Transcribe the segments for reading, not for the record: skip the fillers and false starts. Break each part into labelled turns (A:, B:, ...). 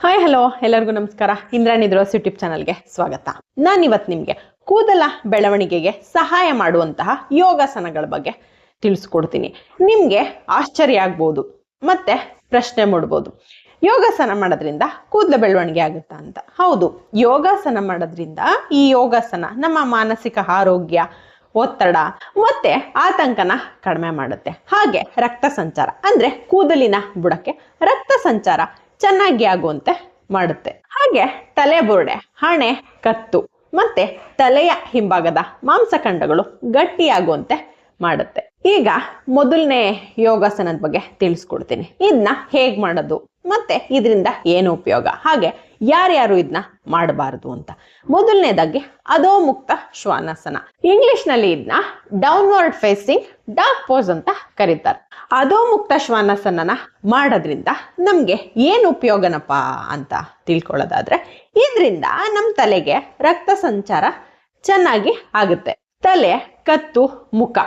A: Hi hello ಎಲ್ಲರಿಗೂ ನಮಸ್ಕಾರ. Indrani ದ್ರೋಸ್ YouTube ಚಾನಲ್ಗೆ ಸ್ವಾಗತ. ನಾನಿವತ್ತು ನಿಮಗೆ ಕೂದಲ ಬೆಳವಣಿಗೆಗೆ ಸಹಾಯ ಮಾಡುವಂತಹ ಯೋಗಾಸನಗಳ ಬಗ್ಗೆ ತಿಳಿಸ್ಕೊಡ್ತೀನಿ. ನಿಮಗೆ ಆಶ್ಚರ್ಯ ಆಗ್ಬೋದು ಮತ್ತೆ ಪ್ರಶ್ನೆ ಮೂಡ್ಬೋದು, ಯೋಗಾಸನ ಮಾಡೋದ್ರಿಂದ ಕೂದಲ ಬೆಳವಣಿಗೆ ಆಗುತ್ತಾ ಅಂತ. ಹೌದು, ಯೋಗಾಸನ ಮಾಡೋದ್ರಿಂದ ಈ ಯೋಗಾಸನ ನಮ್ಮ ಮಾನಸಿಕ ಆರೋಗ್ಯ, ಒತ್ತಡ ಮತ್ತೆ ಆತಂಕನ ಕಡಿಮೆ ಮಾಡುತ್ತೆ. ಹಾಗೆ ರಕ್ತ ಸಂಚಾರ ಅಂದ್ರೆ ಕೂದಲಿನ ಬುಡಕ್ಕೆ ರಕ್ತ ಸಂಚಾರ ಚೆನ್ನಾಗಿ ಆಗುವಂತೆ ಮಾಡುತ್ತೆ. ಹಾಗೆ ತಲೆಬುರುಡೆ, ಹಣೆ, ಕತ್ತು ಮತ್ತೆ ತಲೆಯ ಹಿಂಭಾಗದ ಮಾಂಸಖಂಡಗಳು ಗಟ್ಟಿಯಾಗುವಂತೆ ಮಾಡುತ್ತೆ. ಈಗ ಮೊದಲನೇ ಯೋಗಾಸನದ ಬಗ್ಗೆ ತಿಳಿಸ್ಕೊಡ್ತೀನಿ. ಇದನ್ನ ಹೇಗ್ ಮಾಡೋದು ಮತ್ತೆ ಇದರಿಂದ ಏನು ಉಪಯೋಗ, ಹಾಗೆ ಯಾರ್ಯಾರು ಇದನ್ನ ಮಾಡಬಾರದು ಅಂತ. ಮೊದಲನೇದಾಗಿ ಅಧೋಮುಕ್ತ ಶ್ವಾನಾಸನ. ಇಂಗ್ಲಿಷ್ ನಲ್ಲಿ ಇದನ್ನ ಡೌನ್ವರ್ಡ್ ಫೇಸಿಂಗ್ ಡಾಗ್ ಪೋಸ್ ಅಂತ ಕರೀತಾರೆ. ಅಧೋಮುಕ್ತ ಶ್ವಾನಾಸನನ ಮಾಡೋದ್ರಿಂದ ನಮ್ಗೆ ಏನು ಉಪಯೋಗನಪ್ಪ ಅಂತ ತಿಳ್ಕೊಳ್ಳೋದಾದ್ರೆ, ಇದರಿಂದ ನಮ್ಮ ತಲೆಗೆ ರಕ್ತ ಸಂಚಾರ ಚೆನ್ನಾಗಿ ಆಗುತ್ತೆ. ತಲೆ, ಕತ್ತು, ಮುಖ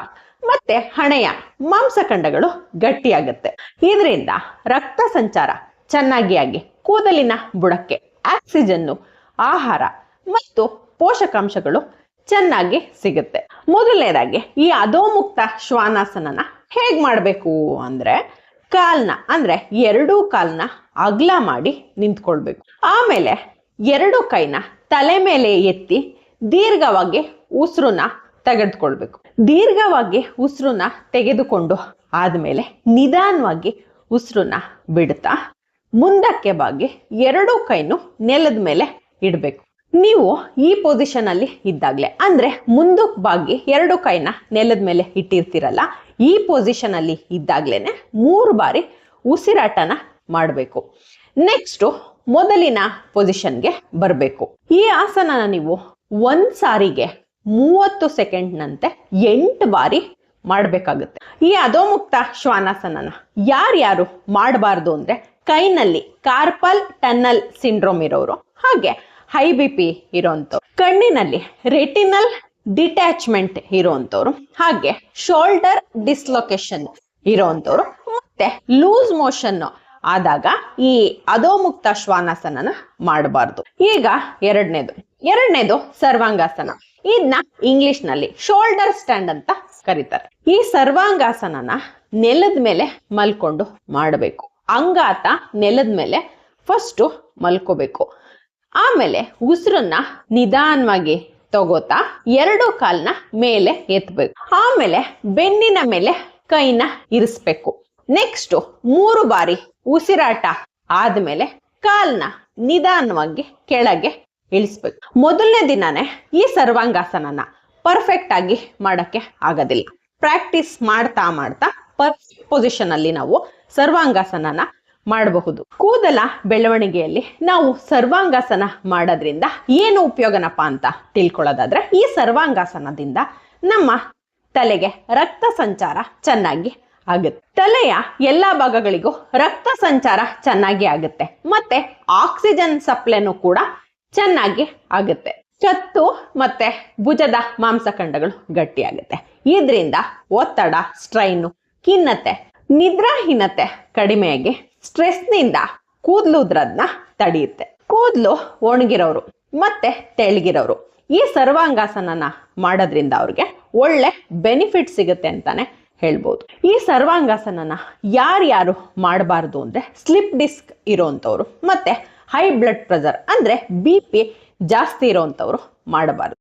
A: ಮತ್ತೆ ಹಣೆಯ ಮಾಂಸಖಂಡಗಳು ಗಟ್ಟಿಯಾಗುತ್ತೆ. ಇದರಿಂದ ರಕ್ತ ಸಂಚಾರ ಚೆನ್ನಾಗಿ ಆಗಿ ಕೂದಲಿನ ಬುಡಕ್ಕೆ ಆಕ್ಸಿಜನ್ನು, ಆಹಾರ ಮತ್ತು ಪೋಷಕಾಂಶಗಳು ಚೆನ್ನಾಗಿ ಸಿಗುತ್ತೆ. ಮೊದಲನೇದಾಗಿ ಈ ಅಧೋಮುಕ್ತ ಶ್ವಾನಾಸನನ ಹೇಗ್ ಮಾಡಬೇಕು ಅಂದ್ರೆ, ಕಾಲ್ನ ಅಂದ್ರೆ ಎರಡೂ ಕಾಲ್ನ ಅಗಲ ಮಾಡಿ ನಿಂತ್ಕೊಳ್ಬೇಕು. ಆಮೇಲೆ ಎರಡು ಕೈನ ತಲೆ ಮೇಲೆ ಎತ್ತಿ ದೀರ್ಘವಾಗಿ ಉಸಿರನ್ನ ತೆಗೆದುಕೊಳ್ಬೇಕು. ದೀರ್ಘವಾಗಿ ಉಸಿರನ್ನ ತೆಗೆದುಕೊಂಡು ಆದ್ಮೇಲೆ ನಿಧಾನವಾಗಿ ಉಸಿರನ್ನ ಬಿಡ್ತಾ ಮುಂದಕ್ಕೆ ಬಾಗಿ ಎರಡು ಕೈನು ನೆಲದ ಮೇಲೆ ಇಡಬೇಕು. ನೀವು ಈ ಪೊಸಿಷನ್ ಅಲ್ಲಿ ಇದ್ದಾಗ್ಲೆ ಅಂದ್ರೆ ಮುಂದಕ್ಕೆ ಬಾಗಿ ಎರಡು ಕೈನ ನೆಲದ ಮೇಲೆ ಇಟ್ಟಿರ್ತೀರಲ್ಲ, ಈ ಪೊಸಿಷನ್ ಅಲ್ಲಿ ಇದ್ದಾಗ್ಲೇನೆ 3 ಬಾರಿ ಉಸಿರಾಟನ ಮಾಡಬೇಕು. ನೆಕ್ಸ್ಟ್ ಮೊದಲಿನ ಪೊಸಿಷನ್ಗೆ ಬರಬೇಕು. ಈ ಆಸನನ ನೀವು ಒಂದ್ ಸಾರಿಗೆ 30 ಸೆಕೆಂಡ್ನಂತೆ 8 ಬಾರಿ ಮಾಡಬೇಕಾಗುತ್ತೆ. ಈ ಅಧೋಮುಕ್ತ ಶ್ವಾನಾಸನನ ಯಾರ್ಯಾರು ಮಾಡಬಾರ್ದು ಅಂದ್ರೆ, ಕೈನಲ್ಲಿ ಕಾರ್ಪಲ್ ಟನಲ್ ಸಿಂಡ್ರೋಮ್ ಇರೋರು, ಹಾಗೆ ಹೈ BP ಇರೋಂಥವ್ರು, ಕಣ್ಣಿನಲ್ಲಿ ರೆಟಿನಲ್ ಡಿಟ್ಯಾಚ್ಮೆಂಟ್ ಇರೋಂಥವ್ರು, ಹಾಗೆ ಶೋಲ್ಡರ್ ಡಿಸ್ಲೊಕೇಶನ್ ಇರೋಂಥವ್ರು, ಮತ್ತೆ ಲೂಸ್ ಮೋಷನ್ ಆದಾಗ ಈ ಅಧೋಮುಕ್ತ ಶ್ವಾನಾಸನನ ಮಾಡಬಾರ್ದು. ಈಗ ಎರಡನೇದು ಸರ್ವಾಂಗಾಸನ. ಇದನ್ನ ಇಂಗ್ಲಿಷ್ ನಲ್ಲಿ ಶೋಲ್ಡರ್ ಸ್ಟ್ಯಾಂಡ್ ಅಂತ ಕರೀತಾರೆ. ಈ ಸರ್ವಾಂಗಾಸನನ ನೆಲದ ಮೇಲೆ ಮಲ್ಕೊಂಡು ಮಾಡಬೇಕು. ಅಂಗಾತ ನೆಲದ ಮೇಲೆ ಫಸ್ಟ್ ಮಲ್ಕೋಬೇಕು. ಆಮೇಲೆ ಉಸಿರನ್ನ ನಿಧಾನವಾಗಿ ತಗೋತಾ ಎರಡು ಕಾಲ್ನ ಮೇಲೆ ಎತ್ತಬೇಕು. ಆಮೇಲೆ ಬೆನ್ನಿನ ಮೇಲೆ ಕೈನ ಇರಿಸ್ಬೇಕು. ನೆಕ್ಸ್ಟ್ 3 ಬಾರಿ ಉಸಿರಾಟ ಆದ್ಮೇಲೆ ಕಾಲ್ನ ನಿಧಾನವಾಗಿ ಕೆಳಗೆ ಇಳಿಸ್ಬೇಕು. ಮೊದಲನೇ ದಿನಾನೇ ಈ ಸರ್ವಾಂಗಾಸನನ ಪರ್ಫೆಕ್ಟ್ ಆಗಿ ಮಾಡಕ್ಕೆ ಆಗೋದಿಲ್ಲ. ಪ್ರಾಕ್ಟೀಸ್ ಮಾಡ್ತಾ ಪರ್ಫೆಕ್ಟ್ ಪೊಸಿಷನ್ ಅಲ್ಲಿ ನಾವು ಸರ್ವಾಂಗಾಸನನ ಮಾಡಬಹುದು. ಕೂದಲ ಬೆಳವಣಿಗೆಯಲ್ಲಿ ನಾವು ಸರ್ವಾಂಗಾಸನ ಮಾಡೋದ್ರಿಂದ ಏನು ಉಪಯೋಗನಪ್ಪ ಅಂತ ತಿಳ್ಕೊಳ್ಳೋದಾದ್ರೆ, ಈ ಸರ್ವಾಂಗಾಸನದಿಂದ ನಮ್ಮ ತಲೆಗೆ ರಕ್ತ ಸಂಚಾರ ಚೆನ್ನಾಗಿ ಆಗುತ್ತೆ. ತಲೆಯ ಎಲ್ಲಾ ಭಾಗಗಳಿಗೂ ರಕ್ತ ಸಂಚಾರ ಚೆನ್ನಾಗಿ ಆಗುತ್ತೆ. ಮತ್ತೆ ಆಕ್ಸಿಜನ್ ಸಪ್ಲೈನು ಕೂಡ ಚೆನ್ನಾಗಿ ಆಗುತ್ತೆ. ಕತ್ತು ಮತ್ತೆ ಭುಜದ ಮಾಂಸಖಂಡಗಳು ಗಟ್ಟಿಯಾಗುತ್ತೆ. ಇದರಿಂದ ಒತ್ತಡ, ಸ್ಟ್ರೈನು, ಖಿನ್ನತೆ, ನಿದ್ರಾಹೀನತೆ ಕಡಿಮೆಯಾಗಿ ಸ್ಟ್ರೆಸ್ನಿಂದ ಕೂದಲು ಉದ್ರದ್ನ ತಡೆಯುತ್ತೆ. ಕೂದಲು ಒಣಗಿರೋರು ಮತ್ತೆ ತೆಳ್ಳಗಿರೋರು ಈ ಸರ್ವಾಂಗಾಸನನ ಮಾಡೋದ್ರಿಂದ ಅವ್ರಿಗೆ ಒಳ್ಳೆ ಬೆನಿಫಿಟ್ ಸಿಗುತ್ತೆ ಅಂತಾನೆ ಹೇಳ್ಬೋದು. ಈ ಸರ್ವಾಂಗಾಸನನ ಯಾರ್ಯಾರು ಮಾಡಬಾರ್ದು ಅಂದ್ರೆ, ಸ್ಲಿಪ್ ಡಿಸ್ಕ್ ಇರೋಂಥವ್ರು ಮತ್ತೆ ಹೈ ಬ್ಲಡ್ ಪ್ರೆಷರ್ ಅಂದ್ರೆ BP ಜಾಸ್ತಿ ಇರೋಂಥವ್ರು ಮಾಡಬಾರ್ದು.